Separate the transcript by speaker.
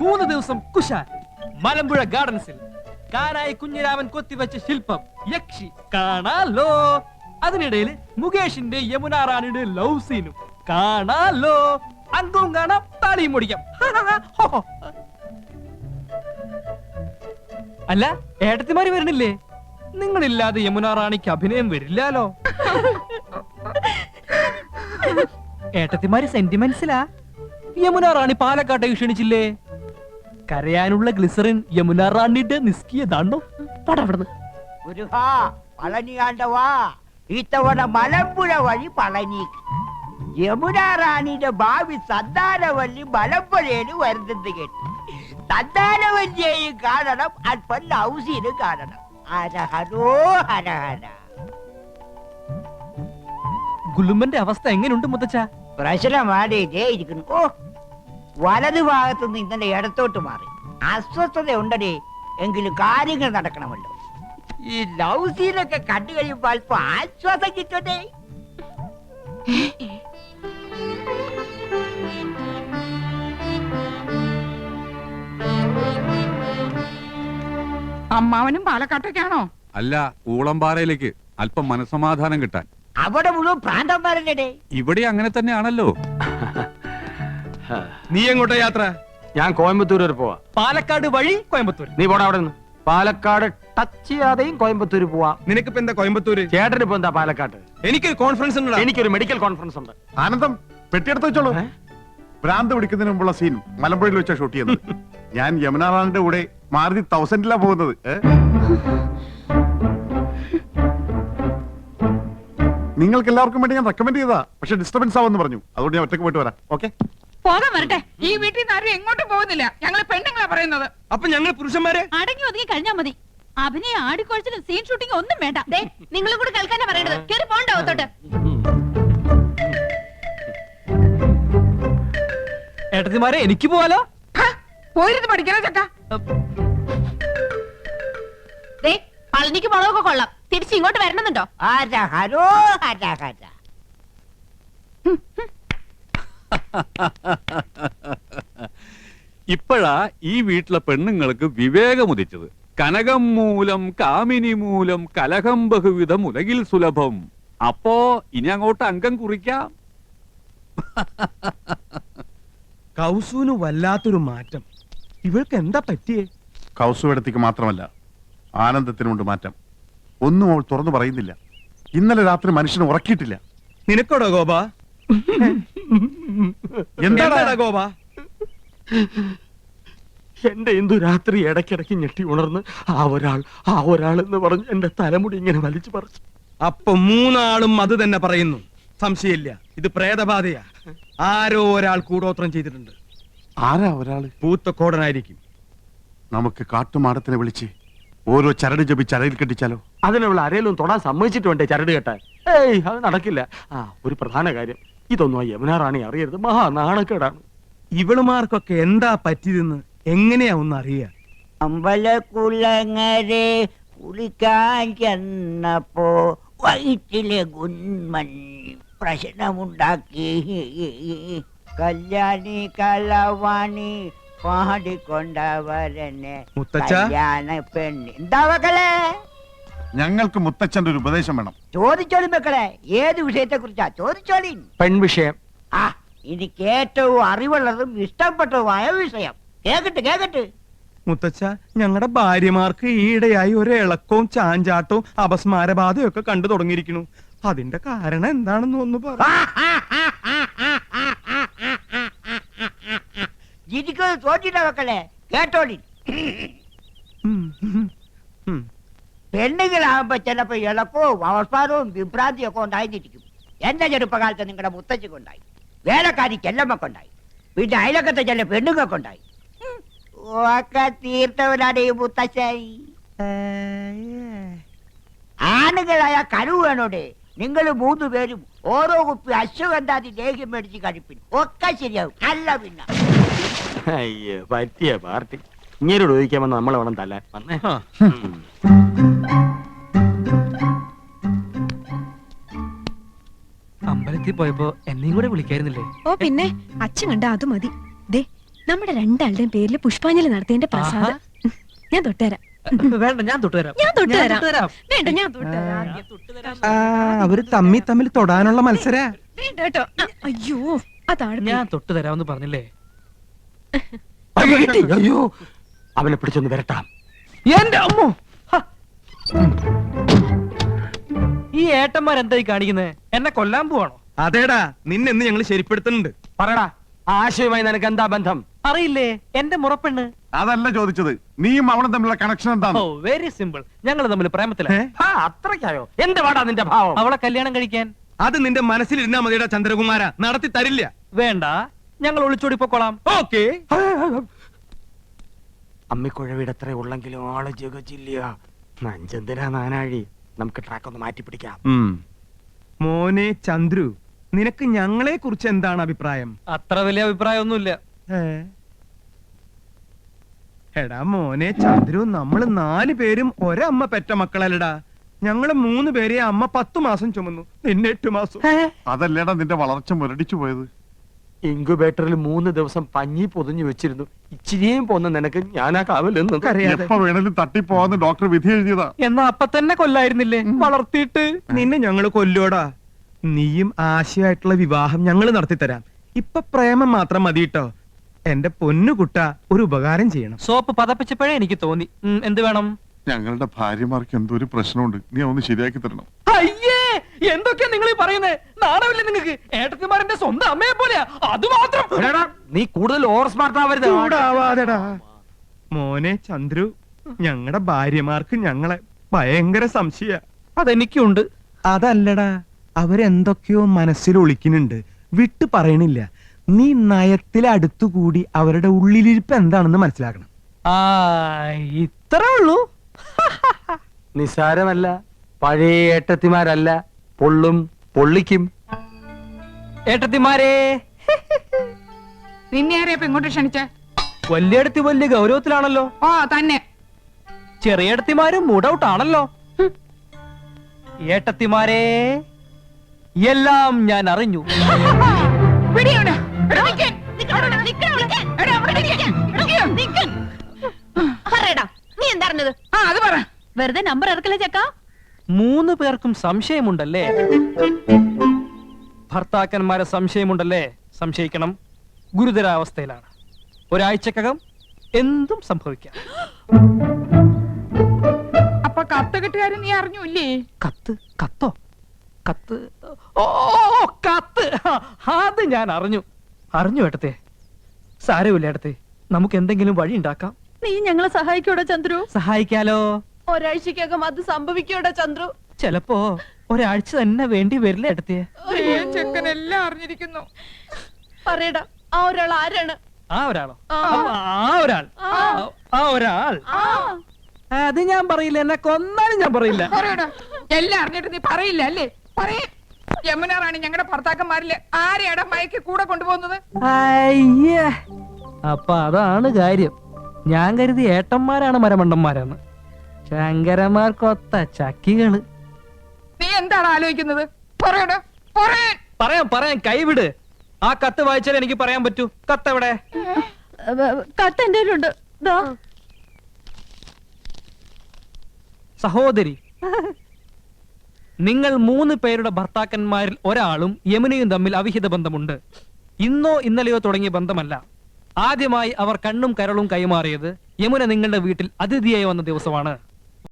Speaker 1: 3 ദിവസം കുശാൻ. മലമ്പുഴ ഗാർഡൻസിൽ കാനായി കുഞ്ഞിരാമൻ കൊത്തിവെച്ച ശില്പം യക്ഷി കാണാലോ. അതിനിടയിൽ മുകേഷിന്റെ യമുന റാണിയുടെ ലവ് സീനും കാണാലോ. അങ്കവും കാണാം, താളിയും മുടിക്കാം. അല്ല, ഏട്ടത്തിമാര് വരണില്ലേ? നിങ്ങളില്ലാതെ യമുന റാണിക്ക് അഭിനയം വരില്ലാലോ. ഏട്ടത്തിമാര് സെന്റിമെന്റ്സിലാ. യമുന റാണി പാലക്കാട്ടേക്ക് ക്ഷണിച്ചില്ലേ? കരയാനുള്ള ഗ്ലിസറിൻ യമുന റാണിയുടെ നിസ്കിയതാണോ? പടവിടുന്ന്
Speaker 2: പളനിയാണ്ടവാ ഇത്തവണ മലമ്പുഴ വഴി പളനിക്ക്. യമുന റാണിയുടെ ഭാവി സന്താനവല്ലി മലമ്പുഴയിൽ വരുന്നത് കേട്ടു. സന്താനവല്ലിയെയും കാണണം, അല്പം ലൗസീനും കാണണം. ഹരഹരോ ഹരഹര.
Speaker 1: ഗുലുമന്റെ അവസ്ഥ എങ്ങനെയുണ്ട് മുത്തച്ഛ?
Speaker 2: പ്രശ്നമാടേ ഇരിക്കുന്നു. ഓ, വലതു ഭാഗത്തുനിന്ന് ഇന്നലെ ഇടത്തോട്ട് മാറി. അസ്വസ്ഥത ഉണ്ടേ, എങ്കിലും കാര്യങ്ങൾ നടക്കണമല്ലോ. ഈ ലവ് സീനൊക്കെ കണ്ടു കഴിയുമ്പോ അല്പം ആശ്വാസം കിട്ടട്ടെ.
Speaker 3: അമ്മാവനും പാലക്കാട്ടേക്കാണോ?
Speaker 4: അല്ല, ഊളംപാറയിലേക്ക് അല്പം മനസമാധാനം കിട്ടാൻ.
Speaker 2: അവിടെ മുഴുവൻ പ്രാന്തന്മാരല്ലേ?
Speaker 4: ഇവിടെ അങ്ങനെ തന്നെയാണല്ലോ.
Speaker 5: നീ എങ്ങോട്ടാ യാത്ര?
Speaker 6: ഞാൻ കോയമ്പത്തൂർ വരെ പോവാ.
Speaker 1: പാലക്കാട് വഴി കോയമ്പത്തൂർ.
Speaker 6: നീ പോടാ അവിടെ നിന്ന്. പാലക്കാട് ടച്ച് ചെയ്യാതെയും കോയമ്പത്തൂർ പോവാ.
Speaker 5: നിനക്കിപ്പോ എന്താ കോയമ്പത്തൂര്?
Speaker 6: ചേട്ടന് ഇപ്പൊ എന്താ പാലക്കാട്?
Speaker 5: എനിക്കൊരു കോൺഫറൻസ് ഉണ്ട്.
Speaker 6: എനിക്കൊരു മെഡിക്കൽ കോൺഫറൻസ് ഉണ്ട്.
Speaker 7: ആനന്ദം പെട്ടിയെടുത്ത് വെച്ചോളൂ. ഭ്രാന്ത് പിടിക്കുന്നതിന് മുമ്പുള്ള സീൻ മലമ്പുഴയിൽ വെച്ചാ ഷൂട്ട് ചെയ്യുന്നത്. ഞാൻ യമുന റാണിന്റെ കൂടെ മാരുതി 1000 പോകുന്നത്. നിങ്ങൾക്ക് എല്ലാവർക്കും വേണ്ടി ഞാൻ റെക്കമെൻഡ് ചെയ്താ, പക്ഷെ ഡിസ്റ്റർബൻസ് ആവെന്ന് പറഞ്ഞു. അതുകൊണ്ട് ഞാൻ ഒറ്റക്ക് പോയിട്ട് വരാം. ഓക്കെ,
Speaker 3: പോകാൻ വരട്ടെ. ഈ വീട്ടിൽ നിന്ന് ആരും എങ്ങോട്ടും പോകുന്നില്ല. ഞങ്ങൾ പെണ്ണുങ്ങളാ പറയുന്നത്.
Speaker 5: അപ്പൊ ഞങ്ങൾ പുരുഷന്മാരെ
Speaker 8: അടങ്ങി ഒതുങ്ങി കഴിഞ്ഞാ മതി. അഭിനയ ആടിക്കൊഴിച്ചിലും സീൻ ഷൂട്ടിംഗ് ഒന്നും വേണ്ട. നിങ്ങളും കൂടി കേൾക്കാനാ പറയണത്. കേറി പോണ്ടാവത്തോട്ട്.
Speaker 1: ഏട്ടത്തിമാരെ, എനിക്ക് പോവാലോ?
Speaker 3: പോയിരുന്നു പഠിക്കണ ചക്ക.
Speaker 8: പളനിക്ക് മുളകൊക്കെ കൊള്ളാം. തിരിച്ച് ഇങ്ങോട്ട് വരണമെന്നുണ്ടോ?
Speaker 2: ഹരഹരോ ഹരഹര.
Speaker 4: ഇപ്പോഴാ ഈ വീട്ടിലെ പെണ്ണുങ്ങൾക്ക് വിവേകമുദിച്ചത്. കനകം മൂലം കാമിനി മൂലം കലഹം ബഹുവിധം ഉലകിൽ സുലഭം. അപ്പോ ഇനി അങ്ങോട്ട് അംഗം കുറിക്കാം.
Speaker 5: കൗസുവിന് വല്ലാത്തൊരു മാറ്റം. ഇവൾക്ക് എന്താ പറ്റിയേ?
Speaker 7: കൗസുവിടത്തേക്ക് മാത്രമല്ല, ആനന്ദത്തിനുണ്ട് മാറ്റം. ഒന്നും അവൾ തുറന്നു പറയുന്നില്ല. ഇന്നലെ രാത്രി മനുഷ്യനെ ഉറക്കിയിട്ടില്ല.
Speaker 5: നിനക്കോടോ ഗോപ? എന്താടാ ഗോപ?
Speaker 6: എന്റെ എന്തു രാത്രി ഇടയ്ക്കിടയ്ക്ക് ഞെട്ടി ഉണർന്ന് ആ ഒരാൾ എന്ന് പറഞ്ഞ് എന്റെ തലമുടി ഇങ്ങനെ വലിച്ചു പറിച്ചു.
Speaker 5: അപ്പൊ 3 ആളും അത് തന്നെ പറയുന്നു. സംശയമില്ല, ഇത് പ്രേതബാധയാ. ആരോ ഒരാൾ കൂടോത്രം ചെയ്തിട്ടുണ്ട്.
Speaker 7: ആരാ ഒരാള്?
Speaker 5: പൂത്തക്കോടനായിരിക്കും.
Speaker 7: നമുക്ക് കാട്ടുമാടത്തിനെ വിളിച്ച് ഓരോ ചരട് ജപിച്ച് അരയിൽ കെട്ടിച്ചാലോ?
Speaker 6: അതിനുള്ള ആരെയും തൊടാൻ സമ്മതിച്ചിട്ട് വേണ്ടേ ചരട് കെട്ടാൻ? ഏയ്, അത് നടക്കില്ല. ഒരു പ്രധാന കാര്യം, ഇതൊന്നും ആ യമുന റാണി അറിയരുത്. മഹാ നാണക്കേടാണ്.
Speaker 5: ഇവളുമാർക്കൊക്കെ എന്താ പറ്റിയതെന്ന് എങ്ങനെയാ ഒന്ന് അറിയാ?
Speaker 2: അമ്പലക്കുളങ്ങരെ കുളിക്കാൻ ചെന്നപ്പോ വയറ്റിലെ ഗുന്മൻ പ്രശ്നമുണ്ടാക്കി. കല്യാണി കലവാണി പാടിക്കൊണ്ടവരനെ കല്യാണ പെണ്ണ്. എന്താ മക്കളെ?
Speaker 7: ഞങ്ങൾക്ക് മുത്തച്ഛന്റെ ഒരു ഉപദേശം വേണം.
Speaker 2: ചോദിച്ചോളി മക്കളെ, ഏത് വിഷയത്തെ കുറിച്ചാ ചോദിച്ചോളി.
Speaker 6: പെൺവിഷയം.
Speaker 2: എനിക്ക് ഏറ്റവും അറിവുള്ളതും ഇഷ്ടപ്പെട്ടതുമായ വിഷയം. കേക്കട്ടെ.
Speaker 5: മുത്തച്ഛ, ഞങ്ങളുടെ ഭാര്യമാർക്ക് ഈയിടെയായി ഒരു ഇളക്കവും ചാഞ്ചാട്ടവും അപസ്മാരബാധയും ഒക്കെ കണ്ടു തുടങ്ങിയിരിക്കുന്നു. അതിന്റെ കാരണം എന്താണെന്ന് ഒന്ന് പറ.
Speaker 2: തോറ്റിട്ട മക്കളെ, കേട്ടോളി. പെണ്ണുങ്ങളാകുമ്പോ ചിലപ്പോ ഇളക്കവും അവസ്മാരവും വിഭ്രാന്തിയും ഒക്കെ ഉണ്ടായിരിക്കും. എന്റെ ചെറുപ്പകാലത്ത് നിങ്ങളുടെ മുത്തച്ഛക്കുണ്ടായി, വേലക്കാരി ചെല്ലമ്മക്കുണ്ടായി, പിന്നെ അയലക്കത്തെ ചില പെണ്ണുങ്ങൾക്കുണ്ടായി. ഒക്കെ തീർത്തവനാണ് ഈ മുത്തച്ഛൻ. ആണുങ്ങളായ കരുവ് വേണോടെ. നിങ്ങൾ 3 പേരും ഓരോ കുപ്പി അശ്വഗന്ധാതി ലേഹ്യം മേടിച്ച് കഴിപ്പിൻ. ഒക്കെ ശരിയാവും. അല്ല പിന്നെ
Speaker 6: അയ്യോ, പറ്റിയ പാർട്ടി. ഇങ്ങനോട് ചോദിക്കാമെന്ന് നമ്മളെ വേണം തല്ലാൻ. വന്നേ.
Speaker 1: അമ്പലത്തിൽ പോയപ്പോ എന്നെയും കൂടെ വിളിക്കായിരുന്നില്ലേ?
Speaker 8: ഓ പിന്നെ, അച്ഛൻ കണ്ട അത് മതി. ദേ, നമ്മുടെ രണ്ടാളുടെയും പേരിൽ പുഷ്പാഞ്ജലി നടത്തിയതിന്റെ പ്രസാദം ഞാൻ തൊട്ടുതരാം.
Speaker 1: വേണ്ട, ഞാൻ തൊട്ടുതരാം.
Speaker 8: ഞാൻ തൊട്ടുതരാം.
Speaker 1: തൊട്ടുതരാം.
Speaker 8: വേണ്ട, ഞാൻ തൊട്ടുതരാം.
Speaker 5: അവര് തമ്മിൽ തൊടാനുള്ള മത്സര.
Speaker 8: വേണ്ട കേട്ടോ. അയ്യോ അതാണ്
Speaker 1: ഞാൻ തൊട്ടുതരാമെന്ന് പറഞ്ഞില്ലേ?
Speaker 6: അയ്യോ അവനെ പിടിച്ചൊന്ന് വരട്ടാം.
Speaker 1: എന്റെ അമ്മോ! ഹ! ഈ ഏട്ടന്മാരെന്തായി കാണിക്കുന്നത്? എന്നെ കൊല്ലാൻ പോവാണോ?
Speaker 5: അതേടാ, നിന്നെന്ന് ഞങ്ങൾ ശരിപ്പെടുത്തുന്നുണ്ട്.
Speaker 6: പറയടാ, ആശയവുമായി നിനക്ക് എന്താ ബന്ധം?
Speaker 1: അറിയില്ലേ, എന്റെ മുറപ്പെണ്ണ്.
Speaker 7: അതല്ല ചോദിച്ചത്, നീയും അവളും തമ്മിലുള്ള കണക്ഷൻ എന്താണ്?
Speaker 1: ഓ, വെരി സിമ്പിൾ. ഞങ്ങൾ തമ്മിൽ പ്രേമത്തിലാണ്.
Speaker 6: ആ, അത്രയ്ക്കായോ? എന്ത് പാടാ നിന്റെ ഭാവം?
Speaker 1: അവളെ കല്യാണം കഴിക്കാൻ.
Speaker 5: അത് നിന്റെ മനസ്സിലിരുന്നാ മതിയുടെ ചന്ദ്രകുമാര, നടത്തി തരില്ല.
Speaker 1: വേണ്ട, ഞങ്ങൾ ഒളിച്ചോടി പൊക്കോളാം.
Speaker 5: ഓക്കേ.
Speaker 6: അമ്മിക്കുഴവിടെ എത്ര ഉള്ളെങ്കിലും ആള് ജഗച്ചില്ല. നഞ്ചന്തിനാ നാനാഴി. നമുക്ക് ട്രാക്ക് ഒന്ന് മാറ്റി പിടിക്കാം.
Speaker 5: മോനെ ചന്ദ്രു, നിനക്ക് ഞങ്ങളെ കുറിച്ച് എന്താണ് അഭിപ്രായം?
Speaker 1: അത്ര വലിയ അഭിപ്രായമൊന്നുമില്ല.
Speaker 5: എടാ മോനെ ചന്ദ്രു, നമ്മള് 4 പേരും ഒരമ്മ പെറ്റ മക്കളല്ലടാ. ഞങ്ങള് 3 പേരെ അമ്മ 10 മാസം ചുമന്നു, നിന്നെ 8 മാസം.
Speaker 7: അതല്ലേടാ നിന്റെ വളർച്ച മുരടിച്ചു പോയത്.
Speaker 6: ഇൻക്യുബേറ്ററിൽ 3 ദിവസം പഞ്ഞി പൊതിഞ്ഞു വെച്ചിരുന്നു. ഇച്ചിരിയും പോന്ന നിനക്ക് ഞാനാ കാവലെന്ന്.
Speaker 5: അറിയാതെ
Speaker 7: എപ്പോ വേണേലും തട്ടിപ്പോവാന്ന് ഡോക്ടർ വിധി എഴുതിയതാ.
Speaker 1: എന്നാ അപ്പൊ തന്നെ കൊല്ലായിരുന്നില്ലേ? വളർത്തിയിട്ട്
Speaker 5: നിന്നെ ഞങ്ങള് കൊല്ലോടാ. നീയും ആശയായിട്ടുള്ള വിവാഹം ഞങ്ങള് നടത്തിത്തരാം. ഇപ്പൊ പ്രേമം മാത്രം മതി കേട്ടോ. എന്റെ പൊന്നുകുട്ട, ഒരു ഉപകാരം ചെയ്യണം.
Speaker 1: സോപ്പ് പതപ്പിച്ചപ്പോഴേ എനിക്ക് തോന്നി. എന്ത് വേണം?
Speaker 7: ഞങ്ങളുടെ ഭാര്യമാർക്ക് എന്തോ ഒരു പ്രശ്നമുണ്ട്, നീ ഒന്ന് ശരിയാക്കി തരണം.
Speaker 1: അയ്യേ, എന്തൊക്കെയാ നിങ്ങൾ ഈ പറയുന്നേ? നാണമില്ലേ നിങ്ങൾക്ക്? ഏട്ടത്തിമാരന്റെ സ്വന്തം അമ്മയെ പോലെയാ. അത് മാത്രം.
Speaker 6: എടാ, നീ കൂടുതൽ ഓവർ സ്മാർട്ട് ആവരുത്.
Speaker 5: ചൂടാവാതെടാ. മോനെ ചന്ദ്രു, ഞങ്ങളുടെ ഭാര്യമാർക്ക് ഞങ്ങളെ ഭയങ്കര സംശയ.
Speaker 1: അതെനിക്കുണ്ട്.
Speaker 5: അതല്ലടാ, അവരെന്തൊക്കെയോ മനസ്സിൽ ഒളിക്കുന്നുണ്ട്, വിട്ടു പറയണില്ല. നീ നയത്തിലെ അടുത്തുകൂടി അവരുടെ ഉള്ളിലിരിപ്പ് എന്താണെന്ന് മനസ്സിലാക്കണം.
Speaker 1: ആ, ഇത്രേ ഉള്ളൂ.
Speaker 6: നിസാരമല്ല, പഴയ ഏട്ടത്തിമാരല്ല, പൊള്ളും പൊള്ളിക്കും.
Speaker 1: ഏട്ടത്തിമാരെ,
Speaker 3: നിന്നെ ആരെയപ്പ ഇങ്ങോട്ട് ക്ഷണിച്ചേ?
Speaker 1: വലിയടത്തി വലിയ ഗൗരവത്തിലാണല്ലോ.
Speaker 3: ഓ തന്നെ.
Speaker 1: ചെറിയടത്തിമാരും മൂഡൌട്ട് ആണല്ലോ. ഏട്ടത്തിമാരെ, എല്ലാം ഞാൻ അറിഞ്ഞു.
Speaker 3: പിടിയോടെ. എടാ, നിക്ക്. എടാ, അവിടെ നിക്ക്.
Speaker 8: പറയടാ, നീ എന്താ?
Speaker 3: ആ, അത് പറ.
Speaker 8: വെറുതെ നമ്പർ ഇറക്കല്ലേ ചക്ക.
Speaker 1: 3 പേർക്കും സംശയമുണ്ടല്ലേ? ഭർത്താക്കന്മാരെ സംശയമുണ്ടല്ലേ? സംശയിക്കണം. ഗുരുതരാവസ്ഥയിലാണ്. ഒരാഴ്ചക്കകം എന്തും സംഭവിക്കാം.
Speaker 3: അപ്പൊ കത്ത് കെട്ടുകാരൻ നീ അറിഞ്ഞൂല്ലേ?
Speaker 1: കത്തോ? കത്ത്? ഓ, കത്ത്. അത് ഞാൻ അറിഞ്ഞു. ഏട്ടത്തെ. സാരമില്ല ഏട്ടത്തെ, നമുക്ക് എന്തെങ്കിലും വഴി ഉണ്ടാക്കാം.
Speaker 8: നീ ഞങ്ങളെ സഹായിക്കൂടാ ചന്ദ്രു?
Speaker 1: സഹായിക്കാലോ.
Speaker 8: ഒരാഴ്ചക്കകം അത് സംഭവിക്കൂടാ ചന്ദ്രു?
Speaker 1: ചിലപ്പോ ഒരാഴ്ച തന്നെ വേണ്ടി വരില്ല ഏട്ടത്തെ.
Speaker 3: ചെക്കൻ എല്ലാം അറിഞ്ഞിരിക്കുന്നു.
Speaker 8: പറയടാ, ആ ഒരാൾ ആരാണ്?
Speaker 1: ആ ഒരാളോ? ആ ഒരാൾ അത് ഞാൻ പറയില്ല. എന്നെ കൊന്നാലും ഞാൻ പറയില്ല.
Speaker 3: പറയടാ. എല്ലാം അറിഞ്ഞിട്ട് നീ പറയില്ല അല്ലേ? പറയേ. യമുന റാണി ഞങ്ങളുടെ ഭർത്താക്കന്മാരില് ആരെയാടാ മയക്ക് കൂടെ കൊണ്ടുപോകുന്നത്?
Speaker 1: അയ്യേ, അപ്പൊ അതാണ് കാര്യം. ഞാൻ കരുതി ഏട്ടന്മാരാണ് മരമണ്ടന്മാരെന്ന്. ശങ്കരന്മാർക്കൊത്ത ചക്കികള്.
Speaker 3: നീ എന്താണ് ആലോചിക്കുന്നത്? പറയടാ.
Speaker 1: പറയാം. കൈവിട്. ആ കത്ത് വായിച്ചാൽ എനിക്ക് പറയാൻ പറ്റൂ. കത്ത് എവിടെ?
Speaker 8: കത്ത് എന്റെ കയ്യിലുണ്ട്.
Speaker 1: സഹോദരി, നിങ്ങൾ 3 പേരുടെ ഭർത്താക്കന്മാരിൽ ഒരാളും യമുനയും തമ്മിൽ അവിഹിത ബന്ധമുണ്ട്. ഇന്നോ ഇന്നലെയോ തുടങ്ങിയ ബന്ധമല്ല. ആദ്യമായി അവർ കണ്ണും കരളും കൈമാറിയത് യമുന നിങ്ങളുടെ വീട്ടിൽ അതിഥിയായി വന്ന ദിവസമാണ്.